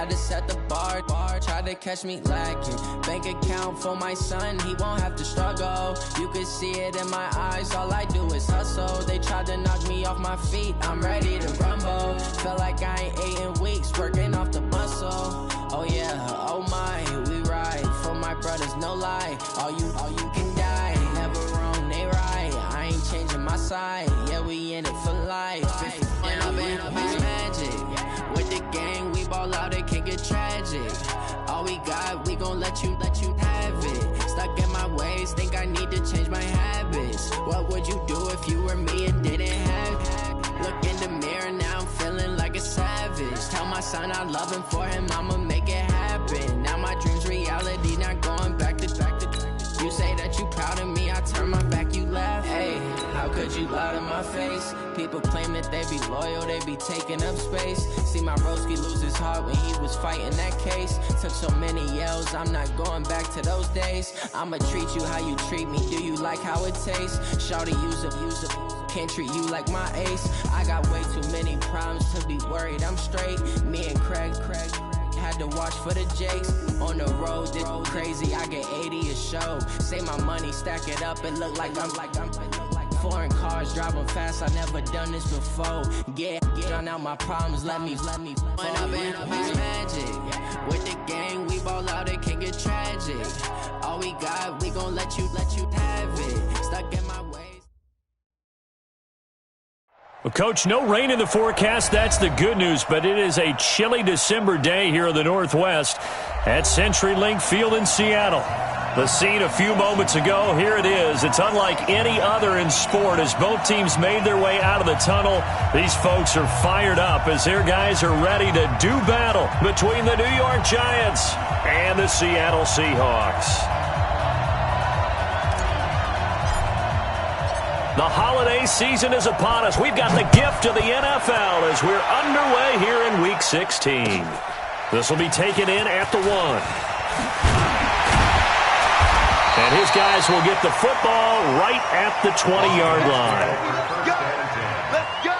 had to set the bar. Try to catch me lacking. Bank account for my son, he won't have to struggle. You can see it in my eyes, all I do is hustle. They tried to knock me off my feet, I'm ready to rumble. Felt like I ain't ate in weeks, working off the muscle. Oh yeah, oh my, we ride for my brothers, no lie. All you can die, never wrong, they right. I ain't changing my side, yeah, we in it for life. And I've been magic. With the gang, we ball out, it can get tragic. All we got, we gon' let you have it. Stuck in my ways, think I need to change my habits. What would you do if you were me and didn't have it? Look in the mirror, now I'm feeling like a savage. Tell my son I love him, for him I'ma make it happen. Now my dream's reality, not going back to. You say that you proud of me, I turn my back, you laugh. Hey, how could you lie to my face? People claim that they be loyal, they be taking up space. See my broski lose his heart when he was fighting that case. Took so many yells, I'm not going back to those days. I'ma treat you how you treat me, do you like how it tastes? Shawty, use up, can't treat you like my ace. I got way too many problems to be worried, I'm straight. Me and Craig had to watch for the Jakes. On the road, this crazy, I get 80 a show. Say my money, stack it up, it look like I'm foreign cars, driving fast, I never done this before. Get drown out my problems, let me When I've been magic. With the gang, we ball out, it can get tragic. All we got, we gon' let you have it. Stuck in my ways. Well, Coach, no rain in the forecast. That's the good news, but it is a chilly December day here in the Northwest at CenturyLink Field in Seattle. The scene a few moments ago, here it is. It's unlike any other in sport as both teams made their way out of the tunnel. These folks are fired up as their guys are ready to do battle between the New York Giants and the Seattle Seahawks. The holiday season is upon us. We've got the gift of the NFL as we're underway here in Week 16. This will be taken in at the 1. And his guys will get the football right at the 20-yard line. Let's go!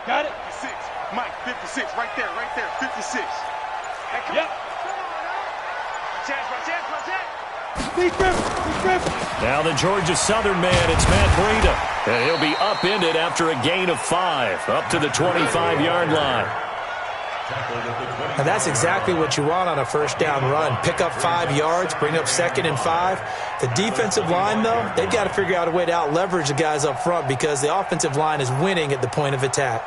Got it? 56. Mike, 56. Right there, 56. Hey, come on. Now the Georgia Southern man, it's Matt Breida. And he'll be upended after a gain of 5, up to the 25-yard line. And that's exactly what you want on a first down run. Pick up 5 yards, bring up 2nd and 5. The defensive line, though, they've got to figure out a way to out-leverage the guys up front because the offensive line is winning at the point of attack.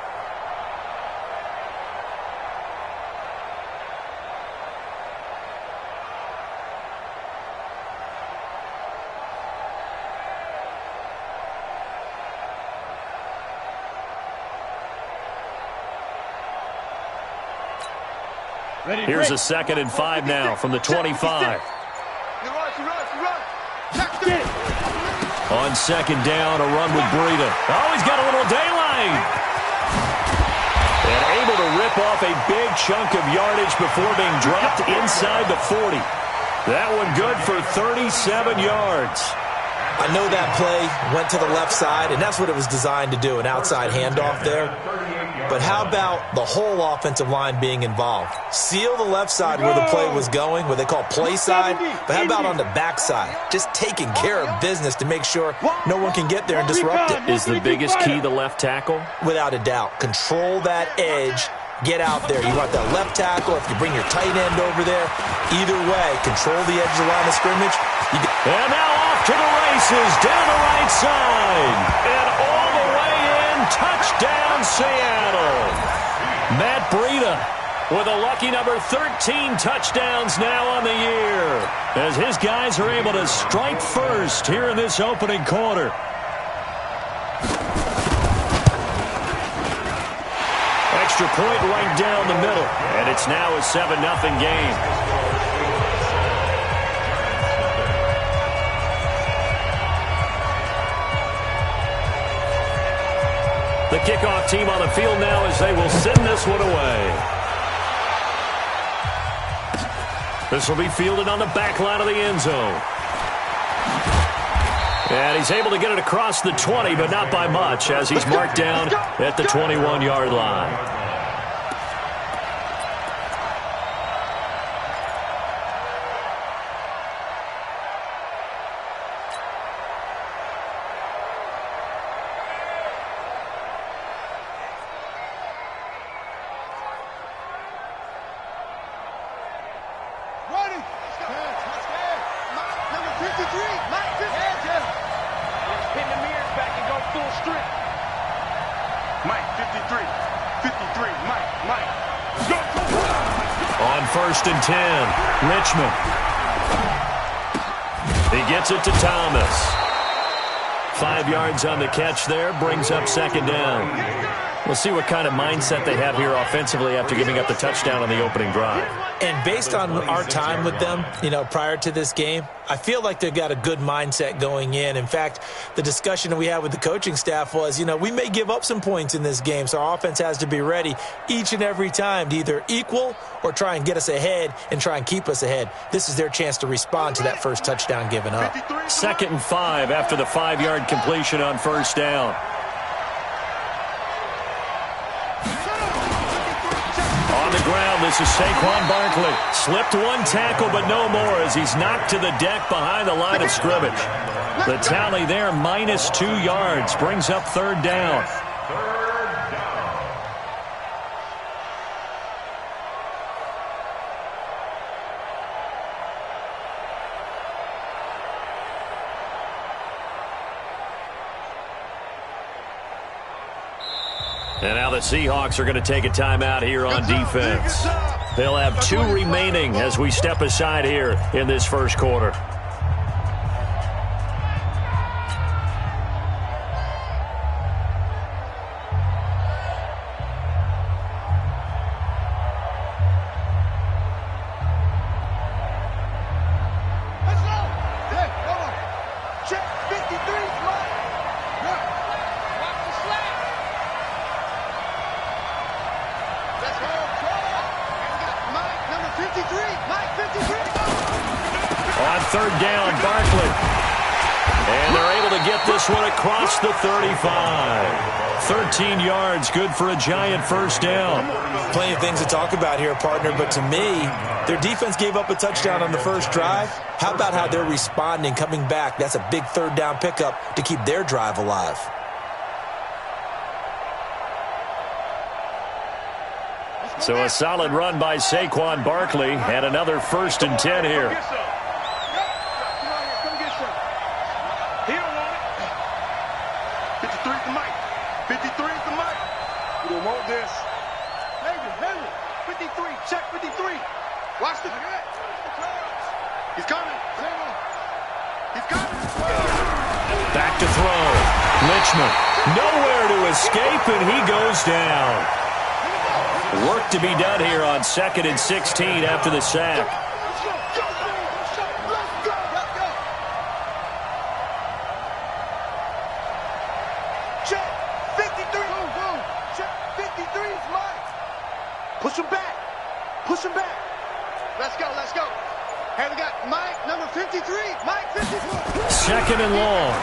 Here's a 2nd and 5 now from the 25. On 2nd down, a run with Breida. Oh, he's got a little daylight. And able to rip off a big chunk of yardage before being dropped inside the 40. That one good for 37 yards. I know that play went to the left side, and that's what it was designed to do, an outside handoff there. But how about the whole offensive line being involved? Seal the left side where the play was going, what they call play side, but how about on the back side? Just taking care of business to make sure no one can get there and disrupt it. Is the biggest key the left tackle? Without a doubt. Control that edge. Get out there. You want that left tackle. If you bring your tight end over there, either way, control the edge of the line of scrimmage. And now off to the races, down the right side. And all the way in, touchdown Seattle. Matt Breida with a lucky number 13 touchdowns now on the year, as his guys are able to strike first here in this opening quarter. Extra point right down the middle, and it's now a 7-0 game. The kickoff team on the field now as they will send this one away. This will be fielded on the back line of the end zone. And he's able to get it across the 20, but not by much, as he's marked down at the 21-yard line. First and 10, Richmond. He gets it to Thomas. 5 yards on the catch there, brings up second down. We'll see what kind of mindset they have here offensively after giving up the touchdown on the opening drive. And based on our time with them, prior to this game, I feel like they've got a good mindset going in. In fact, the discussion that we had with the coaching staff was, we may give up some points in this game, so our offense has to be ready each and every time to either equal or try and get us ahead and try and keep us ahead. This is their chance to respond to that first touchdown given up. 2nd and 5 after the 5-yard completion on first down. On the ground, this is Saquon Barkley. Slipped one tackle, but no more as he's knocked to the deck behind the line of scrimmage. The tally there, -2 yards, brings up third down. And now the Seahawks are going to take a timeout here on defense. They'll have 2 remaining as we step aside here in this first quarter. Third down, Barkley. And they're able to get this one across the 35. 13 yards, good for a giant first down. Plenty of things to talk about here, partner, but to me, their defense gave up a touchdown on the first drive. How about how they're responding, coming back? That's a big third down pickup to keep their drive alive. So a solid run by Saquon Barkley and another 1st and 10 here. Watch the He's coming. He's coming. Back to throw. Richmond nowhere to escape, and he goes down. Work to be done here on 2nd and 16 after the sack. Check 53. Check 53's Mike. Push him back. Push him back. Let's go, let's go. Here we got Mike, number 53. Mike, 54. 2nd and long.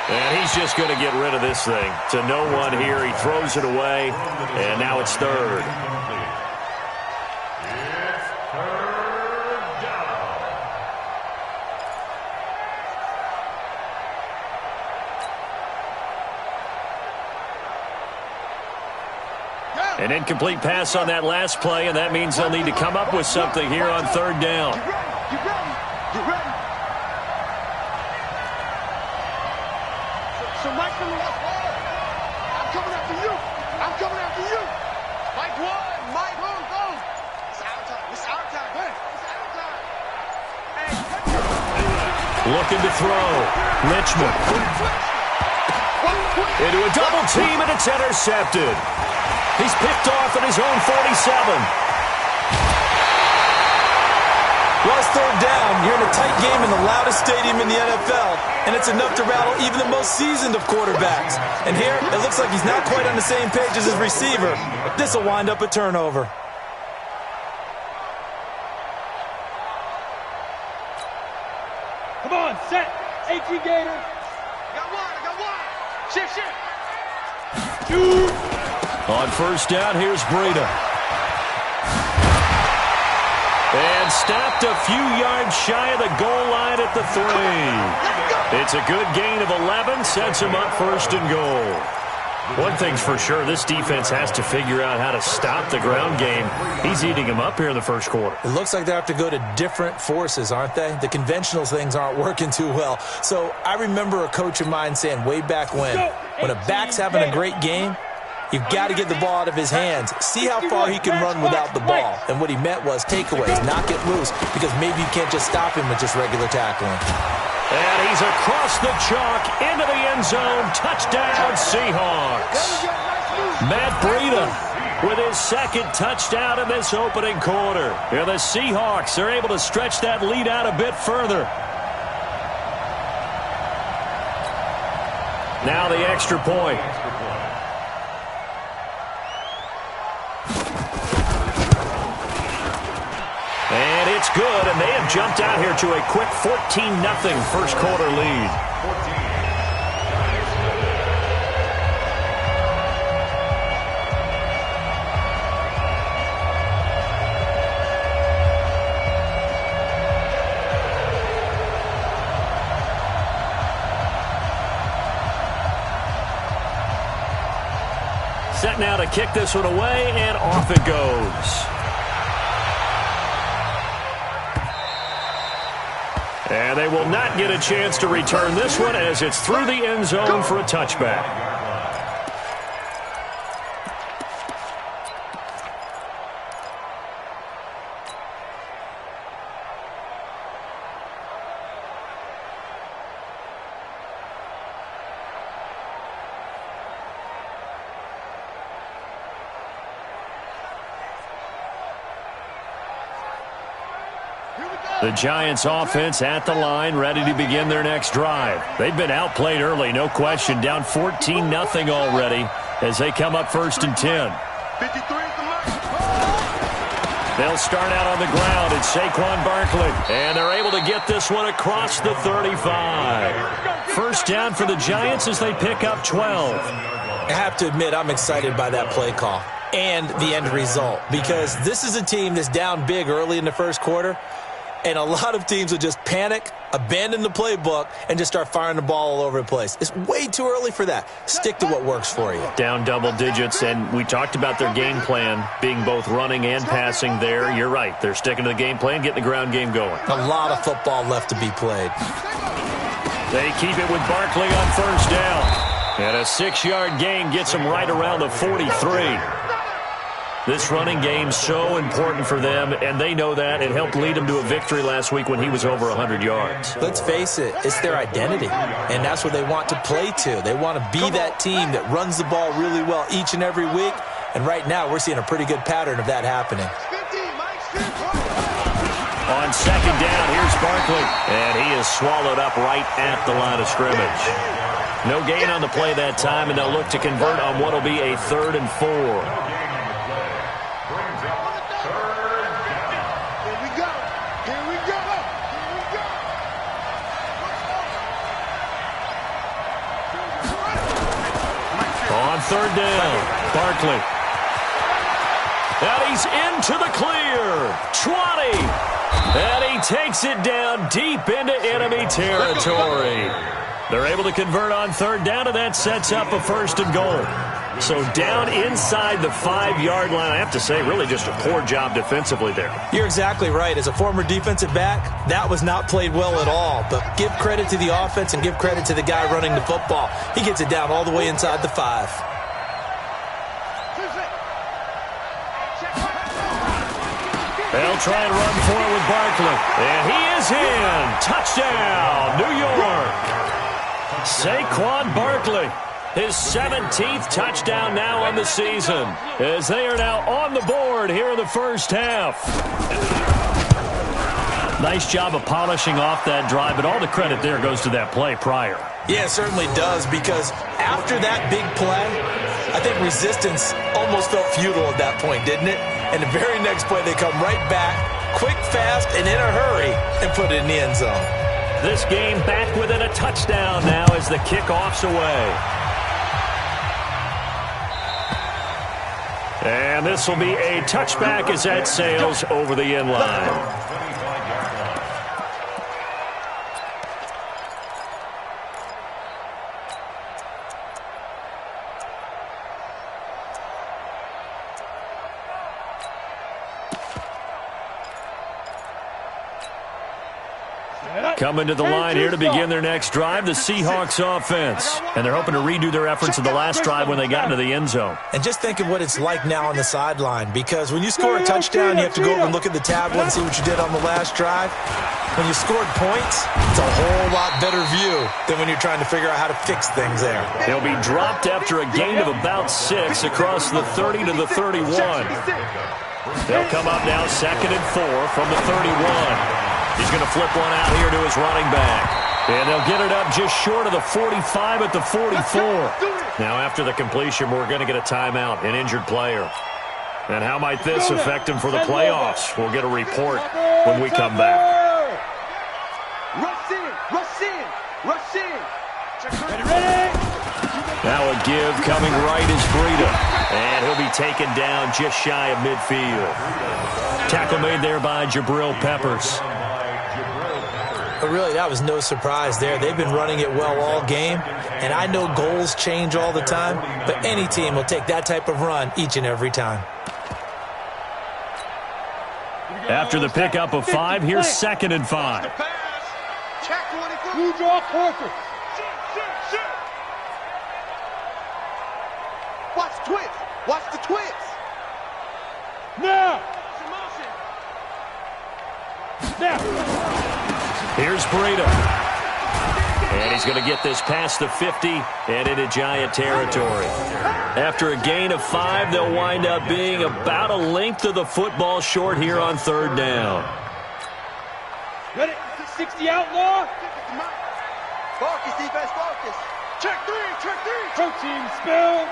And he's just going to get rid of this thing. To no one here. He throws it away, and now it's 3rd. An incomplete pass on that last play, and that means they'll need to come up with something here on 3rd down. Get ready. Get ready. Looking to throw. Richmond. Into a double team, and it's intercepted. He's picked off at his own 47. Well, it's third down. You're in a tight game in the loudest stadium in the NFL, and it's enough to rattle even the most seasoned of quarterbacks. And here, it looks like he's not quite on the same page as his receiver. This will wind up a turnover. Come on, set. AT Gator. I got one. Shift. On first down, here's Breida. And stopped a few yards shy of the goal line at the 3. It's a good gain of 11, sets him up first and goal. One thing's for sure, this defense has to figure out how to stop the ground game. He's eating them up here in the first quarter. It looks like they have to go to different forces, aren't they? The conventional things aren't working too well. So I remember a coach of mine saying way back when a back's having a great game, you've got to get the ball out of his hands. See how far he can run without the ball. And what he meant was takeaways, knock it loose, because maybe you can't just stop him with just regular tackling. And he's across the chalk into the end zone. Touchdown, Seahawks. Matt Breida with his second touchdown in this opening quarter. Here the Seahawks are able to stretch that lead out a bit further. Now the extra point. And it's good, and they have jumped out here to a quick 14-0 first quarter lead. Set now to kick this one away, and off it goes. And they will not get a chance to return this one as it's through the end zone for a touchback. The Giants offense at the line, ready to begin their next drive. They've been outplayed early, no question, down 14-0 already as they come up first and 10. 53 is the mark. They'll start out on the ground. It's Saquon Barkley, and they're able to get this one across the 35. First down for the Giants as they pick up 12. I have to admit, I'm excited by that play call and the end result, because this is a team that's down big early in the first quarter. And a lot of teams will just panic, abandon the playbook, and just start firing the ball all over the place. It's way too early for that. Stick to what works for you. Down double digits, and we talked about their game plan being both running and passing there. You're right. They're sticking to the game plan, getting the ground game going. A lot of football left to be played. They keep it with Barkley on first down. And a 6-yard gain gets them right around the 43. This running game so important for them, and they know that. It helped lead them to a victory last week when he was over 100 yards. Let's face it, it's their identity, and that's what they want to play to. They want to be that team that runs the ball really well each and every week, and right now we're seeing a pretty good pattern of that happening. On second down, here's Barkley, and he is swallowed up right at the line of scrimmage. No gain on the play that time, and they'll look to convert on what will be a 3rd and 4. On third down, Barkley. And he's into the clear. 20. And he takes it down deep into enemy territory. They're able to convert on third down, and that sets up a 1st and goal. So down inside the 5-yard line, I have to say, really just a poor job defensively there. You're exactly right. As a former defensive back, that was not played well at all. But give credit to the offense and give credit to the guy running the football. He gets it down all the way inside the 5. They'll try and run for it with Barkley. And he is in. Touchdown, New York. Saquon Barkley, his 17th touchdown now on the season, as they are now on the board here in the first half. Nice job of polishing off that drive, but all the credit there goes to that play prior. Yeah, it certainly does, because after that big play, I think resistance almost felt futile at that point, didn't it? And the very next play, they come right back, quick, fast, and in a hurry, and put it in the end zone. This game back within a touchdown now as the kickoff's away. And this will be a touchback as that sails over the end line. Coming to the line here to begin their next drive, the Seahawks offense. And they're hoping to redo their efforts of the last drive when they got into the end zone. And just think of what it's like now on the sideline, because when you score a touchdown, you have to go over and look at the tablet and see what you did on the last drive. When you scored points, it's a whole lot better view than when you're trying to figure out how to fix things there. He'll be dropped after a gain of about 6 across the 30 to the 31. They'll come up now 2nd and 4 from the 31. He's going to flip one out here to his running back. And they'll get it up just short of the 45 at the 44. Now, after the completion, we're going to get a timeout, an injured player. And how might this affect him for the playoffs? We'll get a report when we come back. Rush in, rush in, rush in. Ready? Now a give coming right is Breida. And he'll be taken down just shy of midfield. Tackle made there by Jabril Peppers. But really, that was no surprise there. They've been running it well all game, and I know goals change all the time, but any team will take that type of run each and every time. After the pickup of 5, here's 2nd and 5. Check 24. Blue draw quarter. Watch the twist. Watch the twist. Now. Now. Here's Breida. And he's going to get this past the 50 and into Giant territory. After a gain of 5, they'll wind up being about a length of the football short here on 3rd down. Ready? 60 outlaw. Focus, defense, focus. Check 3, check 3. Protein spill.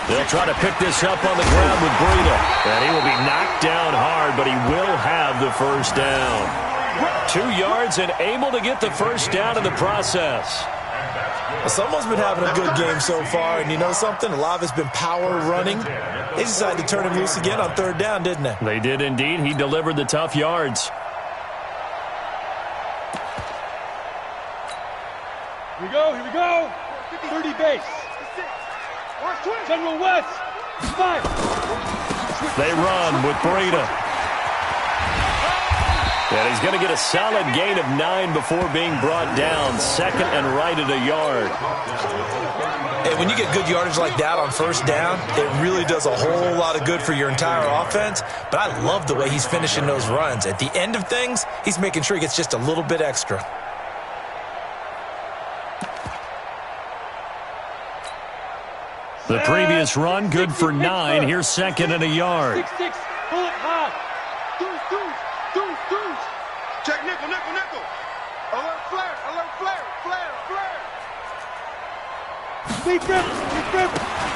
They'll try to pick this up on the ground with Breida. And he will be knocked down hard, but he will have the first down. 2 yards and able to get the first down in the process. Well, someone's been having a good game so far, and you know something? A lot of it's been power running. They decided to turn him loose again on 3rd down, didn't they? They did indeed. He delivered the tough yards. Here we go, here we go. 30 base. General West. 5. They run with Breida. And he's going to get a solid gain of 9 before being brought down. 2nd and right at a yard. And when you get good yardage like that on 1st down, it really does a whole lot of good for your entire offense. But I love the way he's finishing those runs. At the end of things, he's making sure he gets just a little bit extra. The previous run, good for 9. Here's 2nd and a yard. 6-6, bullet high. Deuce. Check nickel. Alert flare. Leaf river.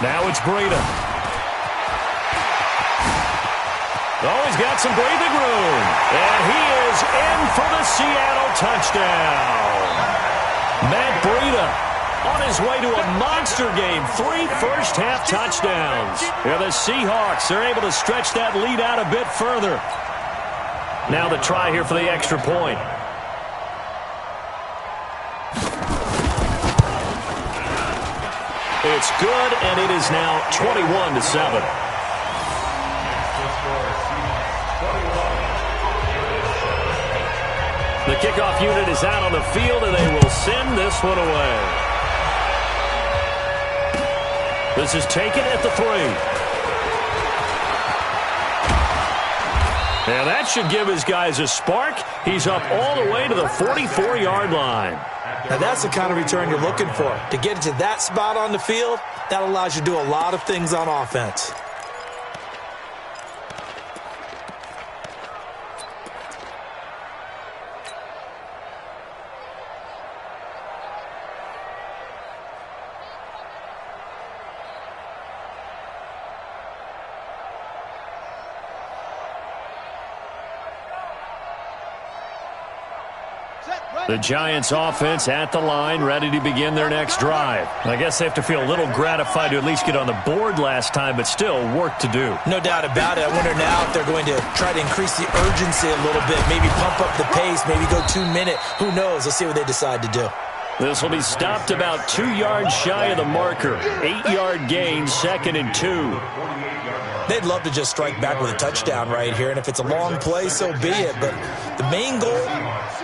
Now it's Breida. Oh, he's got some breathing room. And he is in for the Seattle touchdown. Matt Breida on his way to a monster game. 3 first-half touchdowns. And the Seahawks, they're able to stretch that lead out a bit further. Now the try here for the extra point. It's good, and it is now 21-7. The kickoff unit is out on the field, and they will send this one away. This is taken at the 3. Yeah, that should give his guys a spark. He's up all the way to the 44-yard line. Now, that's the kind of return you're looking for. To get it to that spot on the field, that allows you to do a lot of things on offense. The Giants offense at the line, ready to begin their next drive. I guess they have to feel a little gratified to at least get on the board last time, but still work to do. No doubt about it. I wonder now if they're going to try to increase the urgency a little bit, maybe pump up the pace, maybe go 2 minute. Who knows? Let's see what they decide to do. This will be stopped about 2 yards shy of the marker. 8-yard gain, 2nd and 2. They'd love to just strike back with a touchdown right here, and if it's a long play, so be it. But the main goal,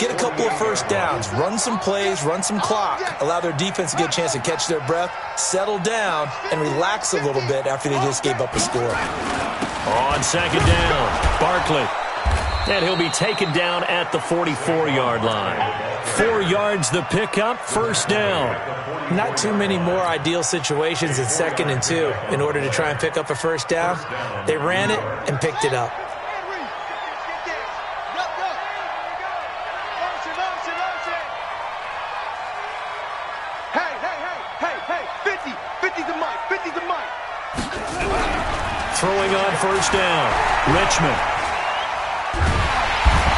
get a couple of first downs, run some plays, run some clock, allow their defense to get a chance to catch their breath, settle down, and relax a little bit after they just gave up a score. On 2nd down, Barkley. And he'll be taken down at the 44-yard line. 4 yards the pickup, 1st down. Not too many more ideal situations in 2nd and 2 in order to try and pick up a 1st down. They ran it and picked it up. Hey, 50 to Mike, 50 to Mike. Throwing on 1st down, Richmond.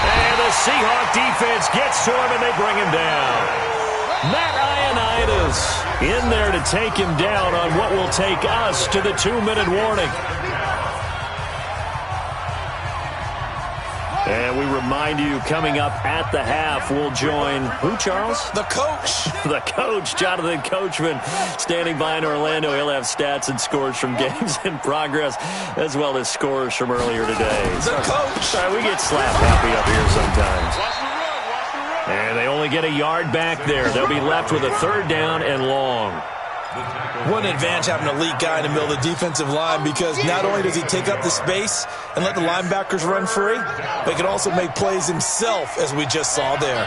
And the Seahawk defense gets to him, and they bring him down. Matt Ioannidis in there to take him down on what will take us to the 2-minute warning. And we remind you, coming up at the half, we'll join who, Charles? The coach. The coach, Jonathan Coachman, standing by in Orlando. He'll have stats and scores from games in progress, as well as scores from earlier today. The coach. Sorry, we get slap happy up here sometimes. And they only get a yard back there. They'll be left with a 3rd down and long. What an advantage having an elite guy in the middle of the defensive line, because not only does he take up the space and let the linebackers run free, but he can also make plays himself, as we just saw there.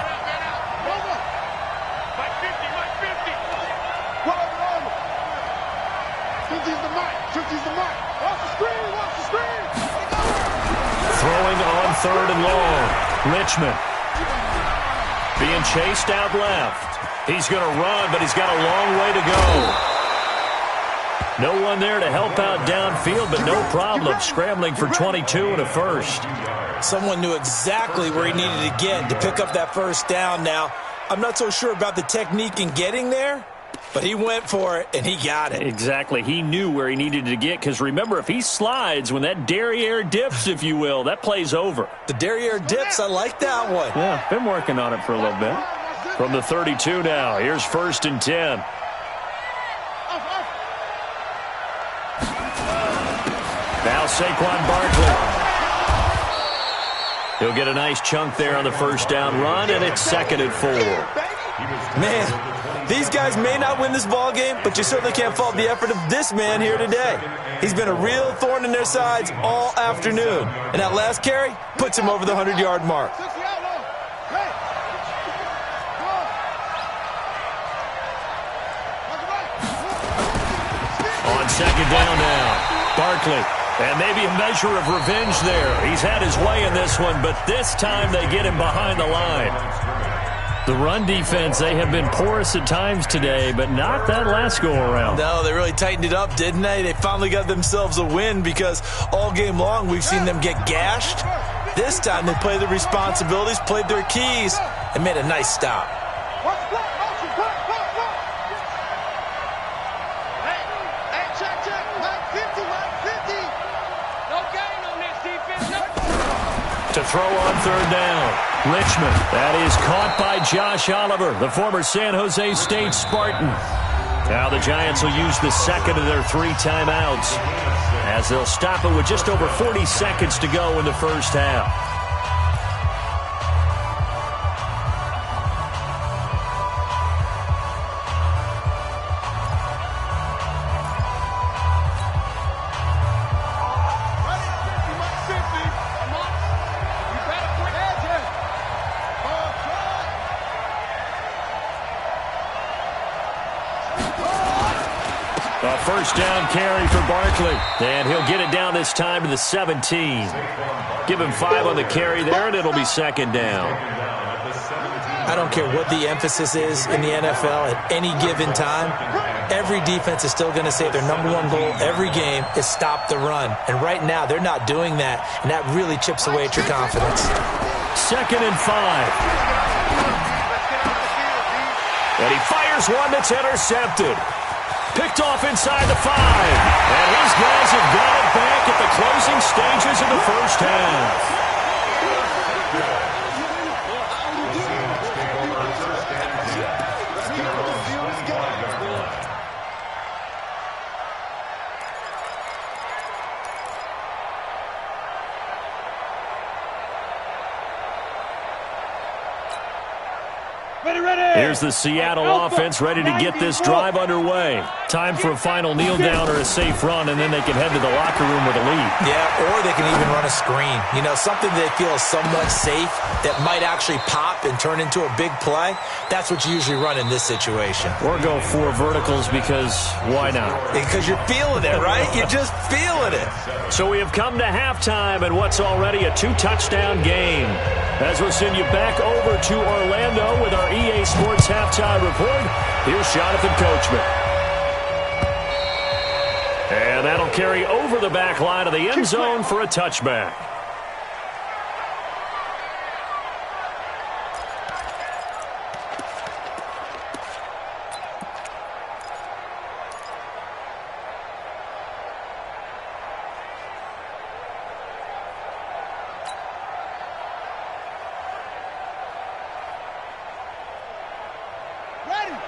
Throwing on 3rd and long. Richmond being chased out left. He's going to run, but he's got a long way to go. No one there to help out downfield, but no problem. Scrambling for 22 and a 1st. Someone knew exactly where he needed to get to pick up that 1st down. Now, I'm not so sure about the technique in getting there, but he went for it, and he got it. Exactly. He knew where he needed to get, because remember, if he slides, when that derriere dips, if you will, that play's over. The derriere dips, I like that one. Yeah, been working on it for a little bit. From the 32 now, here's 1st and 10. Now Saquon Barkley. He'll get a nice chunk there on the 1st down run, and it's 2nd and 4. Man, these guys may not win this ball game, but you certainly can't fault the effort of this man here today. He's been a real thorn in their sides all afternoon, and that last carry puts him over the 100-yard mark. On 2nd down now, Barkley. And maybe a measure of revenge there. He's had his way in this one, but this time they get him behind the line. The run defense, they have been porous at times today, but not that last go-around. No, they really tightened it up, didn't they? They finally got themselves a win, because all game long we've seen them get gashed. This time they played their responsibilities, played their keys, and made a nice stop. To throw on 3rd down, Richmond. That is caught by Josh Oliver, the former San Jose State Spartan. Now the Giants will use the 2nd of their 3 timeouts, as they'll stop it with just over 40 seconds to go in the 1st half. first down carry for Barkley. And he'll get it down this time to the 17. Give him 5 on the carry there, and it'll be second down. I don't care what the emphasis is in the NFL at any given time. Every defense is still going to say their #1 goal every game is stop the run. And right now, they're not doing that, and that really chips away at your confidence. Second and 5. And he fires one that's intercepted. Picked off inside the 5. And his guys have got it back at the closing stages of the first half. Here's the Seattle offense ready to get this drive underway. Time for a final kneel down or a safe run, and then they can head to the locker room with a lead. Yeah, or they can even run a screen. You know, something they feel is somewhat safe that might actually pop and turn into a big play. That's what you usually run in this situation. Or go 4 verticals because why not? Because you're feeling it, right? You're just feeling it. So we have come to halftime in what's already a 2-touchdown game. As we'll send you back over to Orlando with our EA Sports Halftime Report, here's Jonathan Coachman. And that'll carry over the back line of the end zone for a touchback.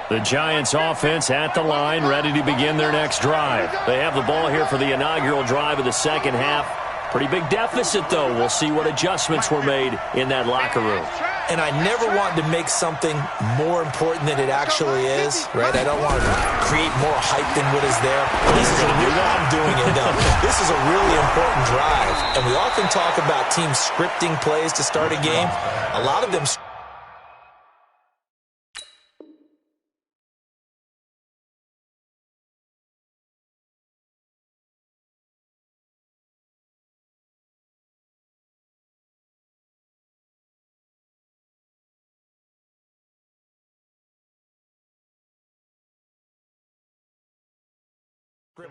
The Giants offense at the line, ready to begin their next drive. They have the ball here for the inaugural drive of the second half. Pretty big deficit, though. We'll see what adjustments were made in that locker room. And I never want to make something more important than it actually is, right? I don't want to create more hype than what is there. This is a real, I'm doing it, though. This is a really important drive. And we often talk about teams scripting plays to start a game. A lot of them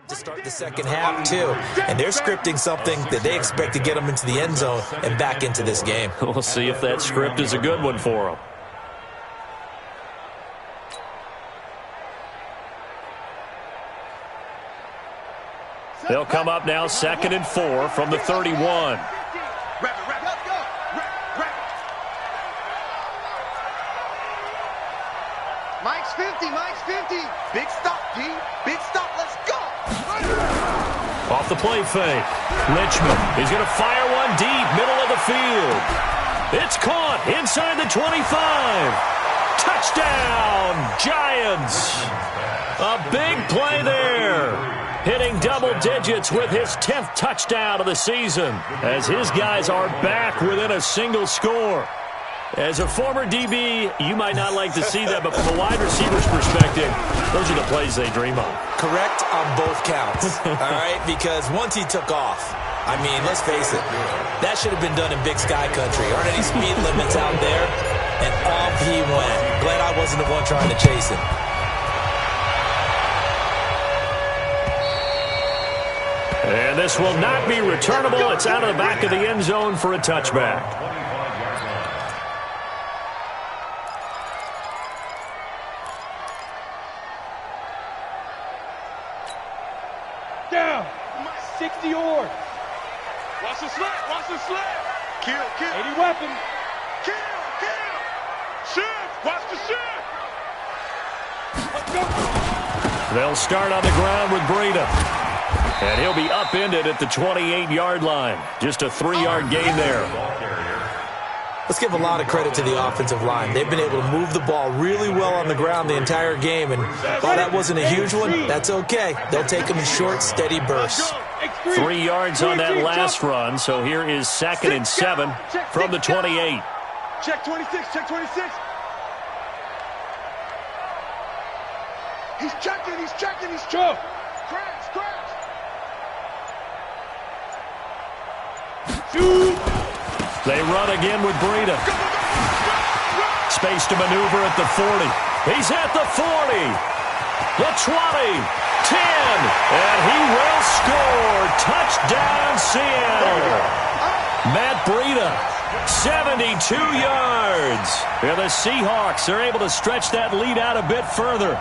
to start the second half, too. And they're scripting something that they expect to get them into the end zone and back into this game. We'll see if that script is a good one for them. They'll come up now 2nd and 4 from the 31. Mike's 50, Mike's 50. Big stop, D. Big stop, let's go. Off the play fake. Richmond, he's going to fire one deep, middle of the field. It's caught inside the 25. Touchdown, Giants. A big play there. Hitting double digits with his 10th touchdown of the season, as his guys are back within a single score. As a former DB, you might not like to see that, but from a wide receiver's perspective, those are the plays they dream of. Correct on both counts, all right? Because once he took off, I mean, let's face it, that should have been done in Big Sky Country. Aren't any speed limits out there? And off he went. Glad I wasn't the one trying to chase him. And this will not be returnable. It's out of the back of the end zone for a touchback. Down. 60 yards. Watch the slap, watch the slap. Kill, kill. 80 weapon. Kill, kill. Shift, watch the shift. Let's go. They'll start on the ground with Breida. And he'll be upended at the 28-yard line. Just a 3-yard gain there. Let's give a lot of credit to the offensive line. They've been able to move the ball really well on the ground the entire game. And while that wasn't a huge one, that's okay. They'll take them in short, steady bursts. 3 yards on that last run. So here is 2nd and 7 from the 28. Check 26, check 26. He's checking, he's checking, he's checking. Crash. They run again with Breida. Space to maneuver at the 40. He's at the 40. The 20. 10. And he will score. Touchdown, Seattle. Matt Breida, 72 yards. And the Seahawks are able to stretch that lead out a bit further.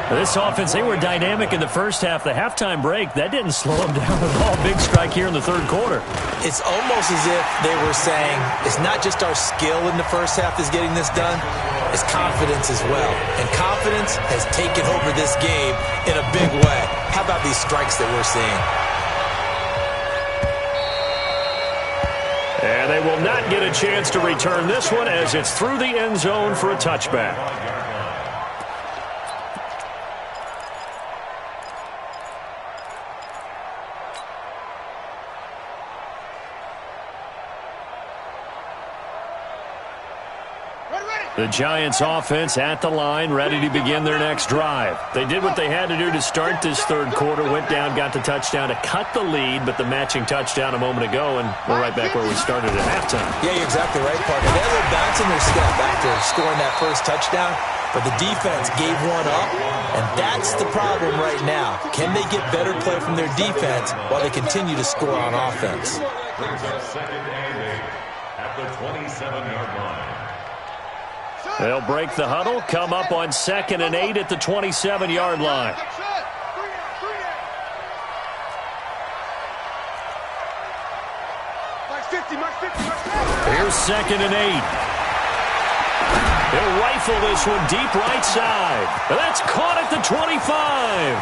This offense, they were dynamic in the first half. The halftime break, that didn't slow them down at all. Big strike here in the third quarter. It's almost as if they were saying, it's not just our skill in the first half that's getting this done, it's confidence as well. And confidence has taken over this game in a big way. How about these strikes that we're seeing? And they will not get a chance to return this one as it's through the end zone for a touchback. The Giants offense at the line, ready to begin their next drive. They did what they had to do to start this third quarter, went down, got the touchdown to cut the lead, but the matching touchdown a moment ago, and we're right back where we started at halftime. Yeah, you're exactly right, Parker. They had a little bounce in their step after scoring that first touchdown, but the defense gave one up, and that's the problem right now. Can they get better play from their defense while they continue to score on offense? Second and 8 at the 27-yard line. They'll break the huddle, come up on 2nd and 8 at the 27-yard line. Here's 2nd and 8. He'll rifle this one deep right side. That's caught at the 25.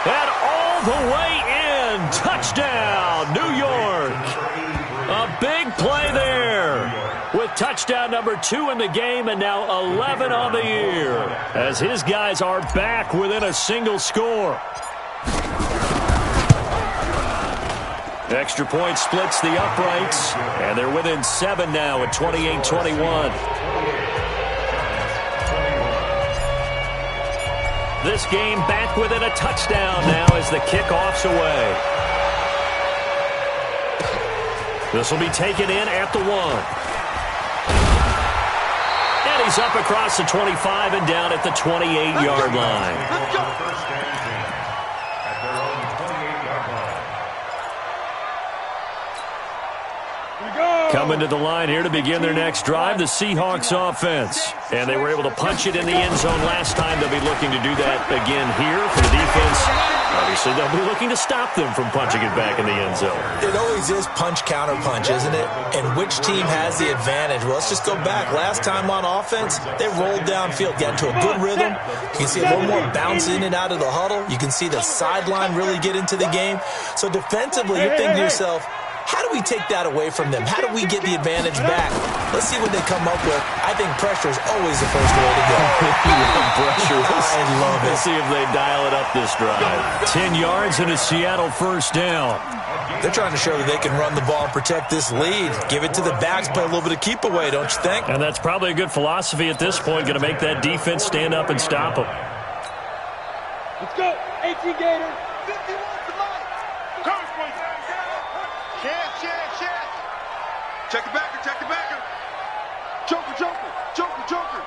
And all the way in. Touchdown, New York. A big play there. With touchdown number 2 in the game and now 11 on the year. As his guys are back within a single score. Extra point splits the uprights. And they're within 7 now at 28-21. This game back within a touchdown now as the kickoff's away. This will be taken in at the 1. And he's up across the 25 and down at the 28-yard line. Coming to the line here to begin their next drive, the Seahawks offense. And they were able to punch it in the end zone last time. They'll be looking to do that again here for the defense. Obviously, they'll be looking to stop them from punching it back in the end zone. It always is punch-counter-punch, isn't it? And which team has the advantage? Well, let's just go back. Last time on offense, they rolled downfield, got into a good rhythm. You can see a little more bounce in and out of the huddle. You can see the sideline really get into the game. So defensively, you're thinking to yourself, how do we take that away from them? How do we get the advantage back? Let's see what they come up with. I think pressure is always the first way to go. Pressure. I love it. Let's see if they dial it up this drive. 10 yards and a Seattle first down. They're trying to show that they can run the ball and protect this lead. Give it to the backs, play a little bit of keep away, don't you think? And that's probably a good philosophy at this point, going to make that defense stand up and stop them. Let's go. 18 Gators. 51 to Mike. Chance. Check the backer. Joker.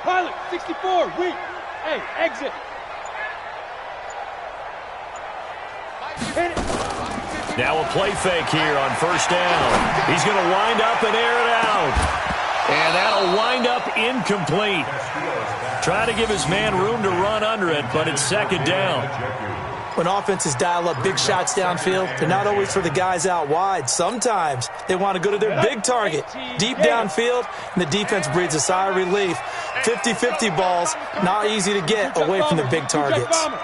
Pilot, 64, weak. Hey, exit. Hit it. Now a play fake here on first down. He's going to wind up and air it out. And that'll wind up incomplete. Try to give his man room to run under it, but it's second down. When offenses dial up big shots downfield, they're not always for the guys out wide. Sometimes they want to go to their big target, deep downfield, and the defense breathes a sigh of relief. 50-50 balls, not easy to get away from the big targets. 36.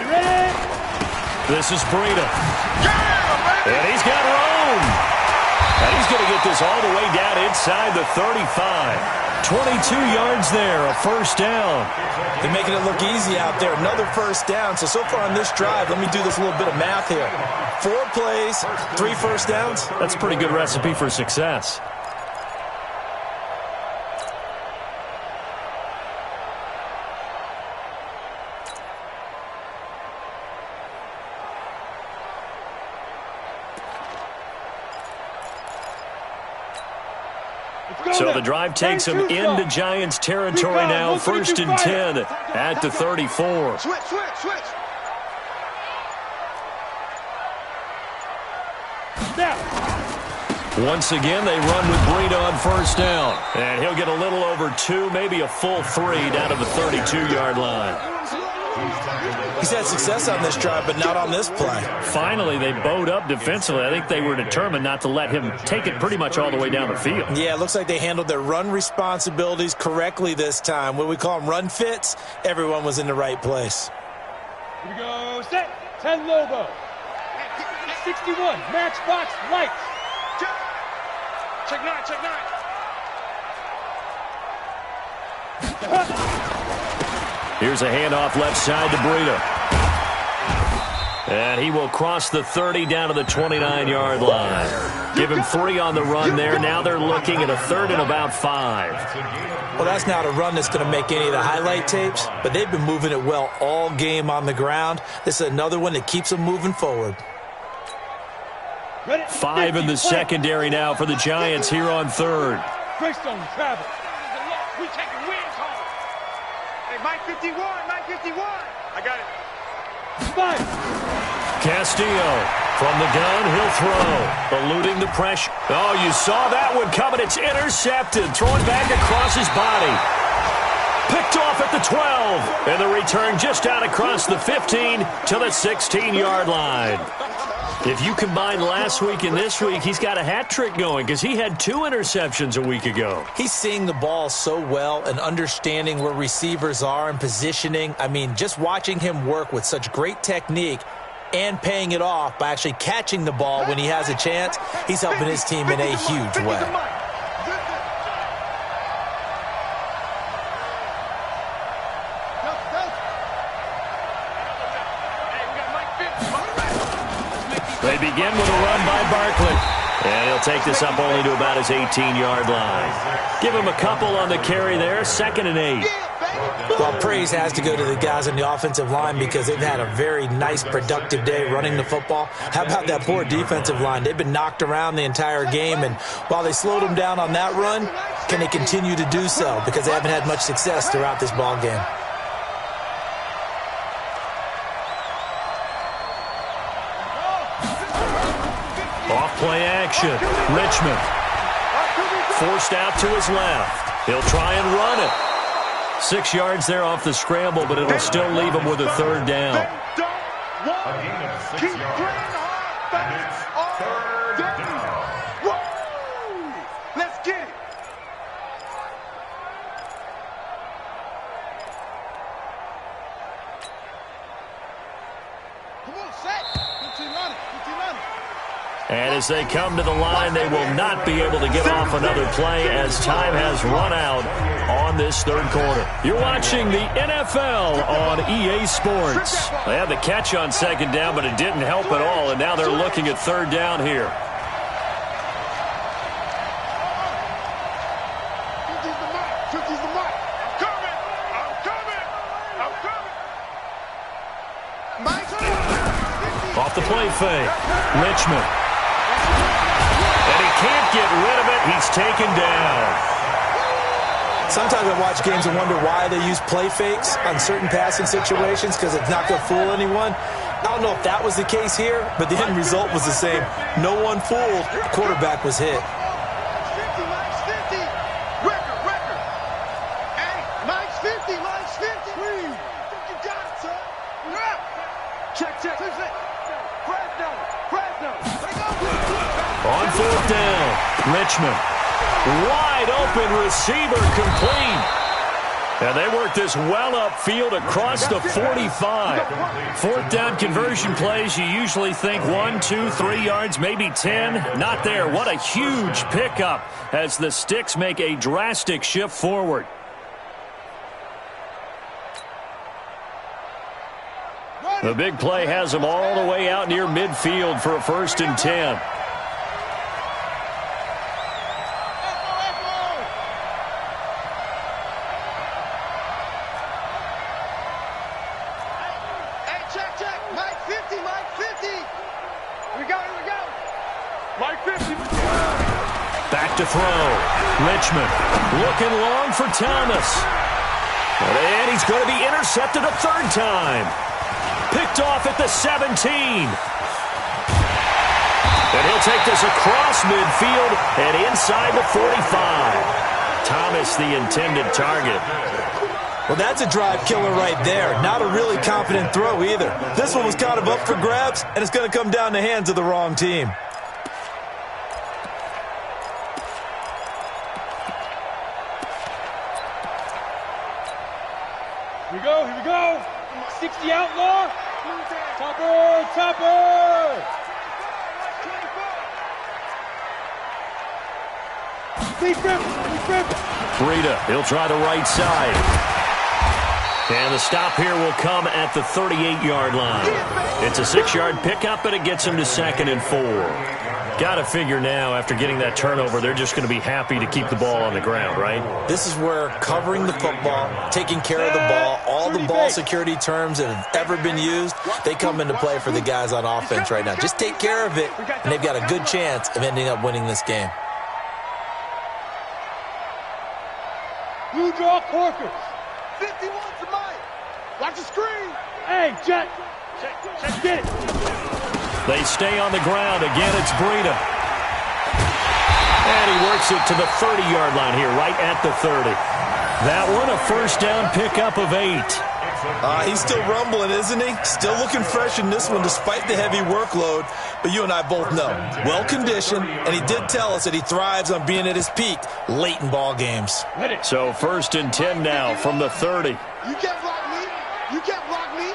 Ready? This is Breida. And he's got room. And he's going to get this all the way down inside the 35. 22 yards there, a first down. They're making it look easy out there. Another first down. So far on this drive, let me do this little bit of math here. 4 plays, 3 first downs. That's a pretty good recipe for success. So the drive takes them into Giants territory now, 1st and 10 at the 34. Switch. Once again, they run with Breida on 1st down. And he'll get a little over 2, maybe a full 3 down to the 32-yard line. He's had success on this drive, but not on this play. Finally, they bowed up defensively. I think they were determined not to let him take it pretty much all the way down the field. Yeah, it looks like they handled their run responsibilities correctly this time. What we call them run fits, everyone was in the right place. Here we go, set, 10 Lobo. 61, matchbox lights. Check 9. Here's a handoff left side to Breida. And he will cross the 30 down to the 29-yard line. Give him 3 on the run there. Now they're looking at a 3rd and about 5. Well, that's not a run that's going to make any of the highlight tapes, but they've been moving it well all game on the ground. This is another one that keeps them moving forward. 5 in the secondary now for the Giants here on 3rd. Greystone travel. We taking wins home. Hey, Mike 51. I got it. 5. Castillo from the gun, he'll throw, eluding the pressure. Oh, you saw that one coming. It's intercepted, thrown back across his body. Picked off at the 12, and the return just out across the 15 to the 16-yard line. If you combine last week and this week, he's got a hat trick going because he had 2 interceptions a week ago. He's seeing the ball so well and understanding where receivers are and positioning. I mean, just watching him work with such great technique and paying it off by actually catching the ball when he has a chance, he's helping his team in a huge way. They begin with a run by Barkley. And he'll take this up only to about his 18-yard line. Give him a couple on the carry there, 2nd and 8. Well, praise has to go to the guys on the offensive line because they've had a very nice, productive day running the football. How about that poor defensive line? They've been knocked around the entire game, and while they slowed them down on that run, can they continue to do so? Because they haven't had much success throughout this ball game. Off-play action. Richmond forced out to his left. He'll try and run it. 6 yards there off the scramble, but it'll still leave him with a 3rd down. Keep playing hard. Let's get it. Come on, set. And as they come to the line, they will not be able to get off another play as time has run out on this 3rd quarter. You're watching the NFL on EA Sports. They had the catch on 2nd down, but it didn't help at all, and now they're looking at 3rd down here. Off the play fake, Richmond. And he can't get rid of it. He's taken down. Sometimes I watch games and wonder why they use play fakes on certain passing situations because it's not going to fool anyone. I don't know if that was the case here, but the end result was the same. No one fooled. The quarterback was hit. On 4th down, Richmond. Wide open receiver complete. And they work this well upfield across the 45. 4th down conversion plays, you usually think 1, 2, 3 yards, maybe 10. Not there. What a huge pickup as the Sticks make a drastic shift forward. The big play has them all the way out near midfield for a 1st and 10. to throw. Richmond looking long for Thomas. And he's going to be intercepted a third time. Picked off at the 17. And he'll take this across midfield and inside the 45. Thomas, the intended target. Well, that's a drive killer right there. Not a really confident throw either. This one was kind of up for grabs, and it's going to come down the hands of the wrong team. Here we go. 60 outlaw. Topper. Lead grip. Breida, he'll try the right side. And the stop here will come at the 38-yard line. It's a 6-yard pickup, but it gets him to 2nd and 4. Got to figure now, after getting that turnover, they're just going to be happy to keep the ball on the ground, right? This is where covering the football, taking care of the ball, all the ball security terms that have ever been used, they come into play for the guys on offense right now. Just take care of it, and they've got a good chance of ending up winning this game. Blue draw Corkers. 51 to Mike. Watch the screen. Hey, Jet. Get it. They stay on the ground. Again, it's Breida. And he works it to the 30-yard line here, right at the 30. That one, a first down pickup of 8. He's still rumbling, isn't he? Still looking fresh in this one despite the heavy workload. But you and I both know, well-conditioned, and he did tell us that he thrives on being at his peak late in ball games. So 1st and 10 now from the 30. You can't block me. You can't block me.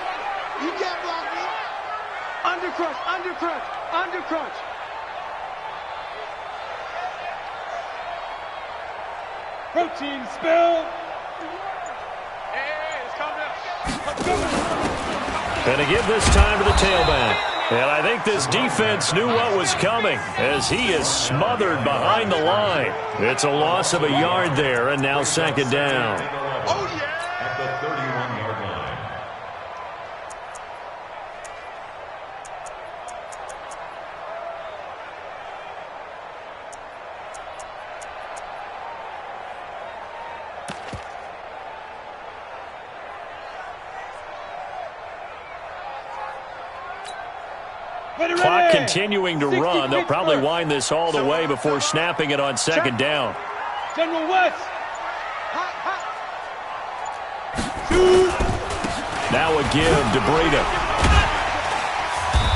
You can't block me. Undercrunch. Protein spill. And to give this time to the tailback. And I think this defense knew what was coming as he is smothered behind the line. It's a loss of a yard there, and now 2nd down. Oh, yeah. At the 31-yard line. Clock continuing to run. They'll probably wind this all the way before snapping it on 2nd down. General West. Now a give to Breida.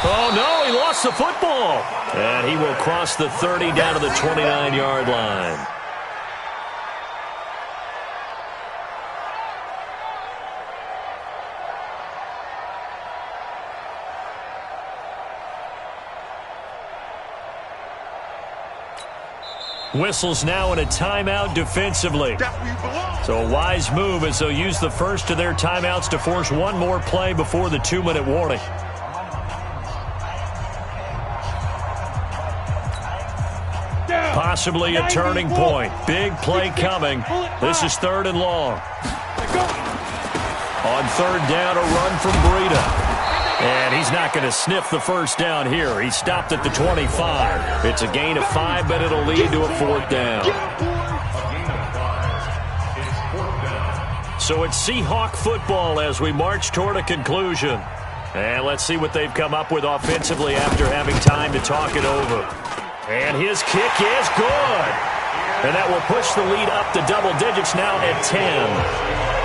Oh, no, he lost the football. And he will cross the 30 down to the 29-yard line. Whistles now in a timeout defensively. So a wise move as they'll use the first of their timeouts to force one more play before the 2-minute warning. Possibly a turning point. Big play coming. This is 3rd and long. On 3rd down, a run from Breida. And he's not going to sniff the first down here. He stopped at the 25. It's a gain of 5, but it'll lead to a 4th down. So it's Seahawk football as we march toward a conclusion. And let's see what they've come up with offensively after having time to talk it over. And his kick is good. And that will push the lead up to double digits now at 10.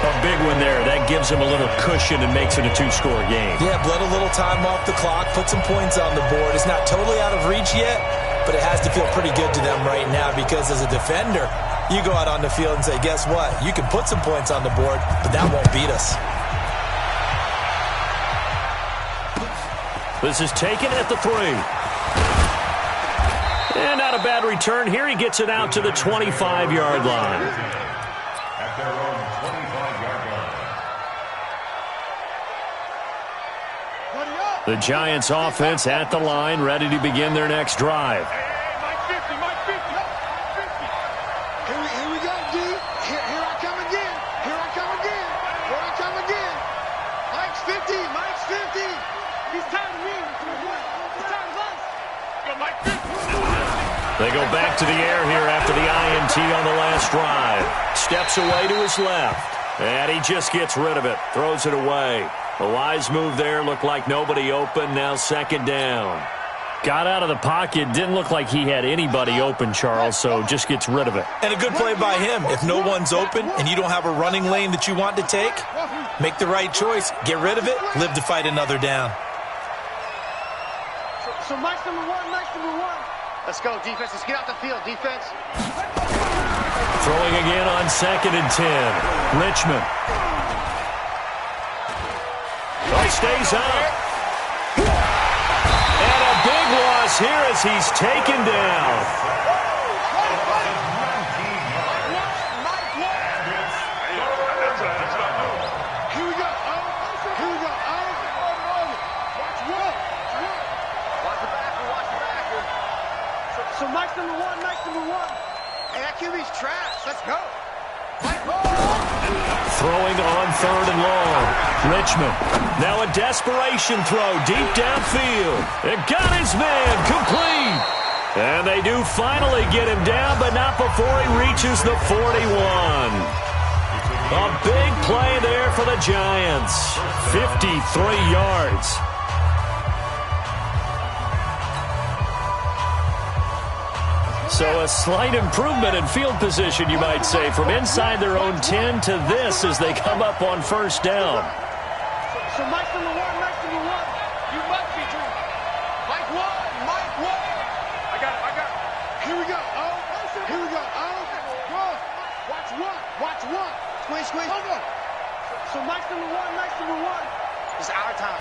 A big one there. That gives him a little cushion and makes it a 2-score game. Yeah, bled a little time off the clock, put some points on the board. It's not totally out of reach yet, but it has to feel pretty good to them right now because as a defender, you go out on the field and say, guess what? You can put some points on the board, but that won't beat us. This is taken at the 3. And not a bad return here. He gets it out to the 25-yard line. At their own 25-yard line. The Giants offense at the line, ready to begin their next drive. Mike 50. Here we go, D. Here I come again. Mike's 50. He's time to win. It's time to us. Go, Mike 50. They go back to the air here after the INT on the last drive. Steps away to his left. And he just gets rid of it. Throws it away. A wise move there. Looked like nobody open. Now second down. Got out of the pocket. Didn't look like he had anybody open, Charles, so just gets rid of it. And a good play by him. If no one's open and you don't have a running lane that you want to take, make the right choice. Get rid of it. Live to fight another down. So Mike's number one. Let's go, defense. Let's get out the field, defense. Throwing again on 2nd and 10. Richmond. Oh, stays up. And a big loss here as he's taken down. Here we go. Watch the backer. So Mike's number one. Hey, that QB's trash. Let's go. Throwing on 3rd and long. Richmond. Now a desperation throw deep downfield. It got his man complete. And they do finally get him down, but not before he reaches the 41. A big play there for the Giants. 53 yards. So a slight improvement in field position, you might say, from inside their own 10 to this as they come up on 1st down. So Mike's number one. You must be true. Mike one. I got it. Here we go. Watch one. Squeeze. Hold on. So Mike's number one. It's our time.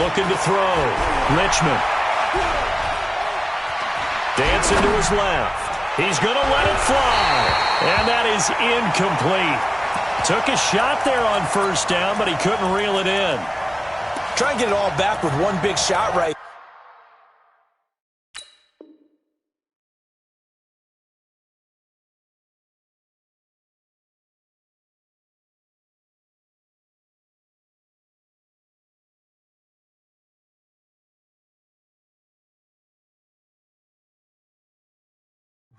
Looking to throw. Richmond. Dancing to his left. He's going to let it fly. And that is incomplete. Took a shot there on 1st down, but he couldn't reel it in. Try and get it all back with one big shot right.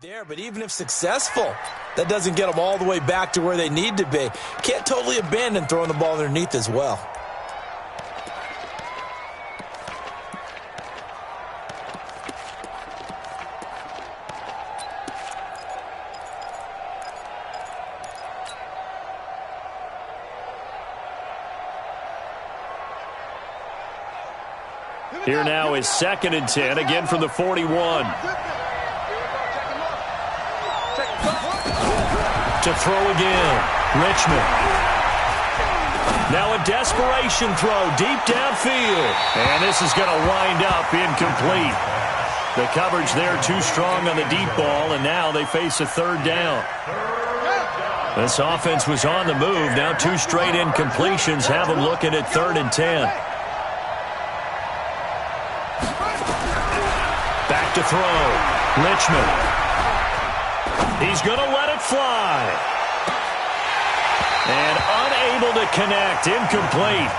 There, but even if successful, that doesn't get them all the way back to where they need to be. Can't totally abandon throwing the ball underneath as well. Here now is 2nd and 10, again from the 41. To throw again. Richmond. Now a desperation throw deep downfield. And this is going to wind up incomplete. The coverage there too strong on the deep ball, and now they face a 3rd down. This offense was on the move. Now 2 straight incompletions have them looking at 3rd and 10. Back to throw. Richmond. He's going to let it fly. And unable to connect. Incomplete.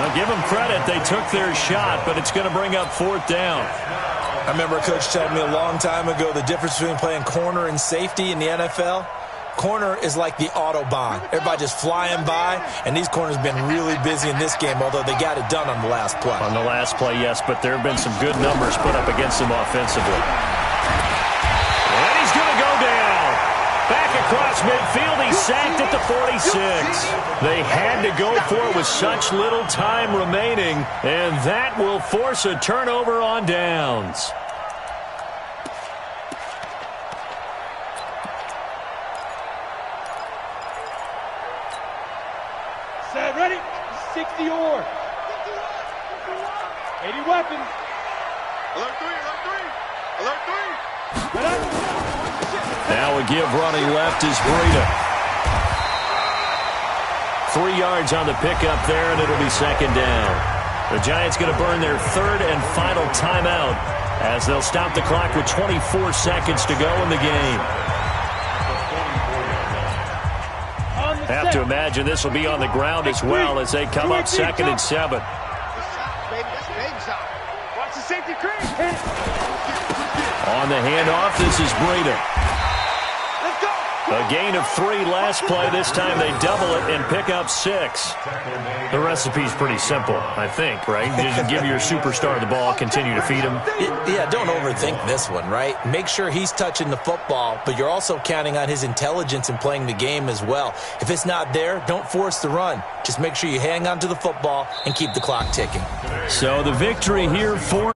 I'll give them credit. They took their shot, but it's going to bring up 4th down. I remember a coach telling me a long time ago the difference between playing corner and safety in the NFL. Corner is like the Autobahn. Everybody just flying by, and these corners have been really busy in this game, although they got it done on the last play. On the last play, yes, but there have been some good numbers put up against them offensively. And he's going to go down. Back across midfield, he's sacked at the 46. They had to go for it with such little time remaining, and that will force a turnover on downs. Set, ready? 60 or 80 weapons. Alert 3. Right up. Now a give running left is Breida. 3 yards on the pickup there, and it'll be 2nd down. The Giants going to burn their 3rd and final timeout as they'll stop the clock with 24 seconds to go in the game. Have to imagine this will be on the ground as well as they come up 2nd and 7. Watch the safety crease. On the handoff, this is Breida. Let's go. A gain of 3 last play. This time they double it and pick up 6. The recipe's pretty simple, I think, right? Just give your superstar the ball, continue to feed him. Yeah, don't overthink this one, right? Make sure he's touching the football, but you're also counting on his intelligence in playing the game as well. If it's not there, don't force the run. Just make sure you hang on to the football and keep the clock ticking. So the victory here for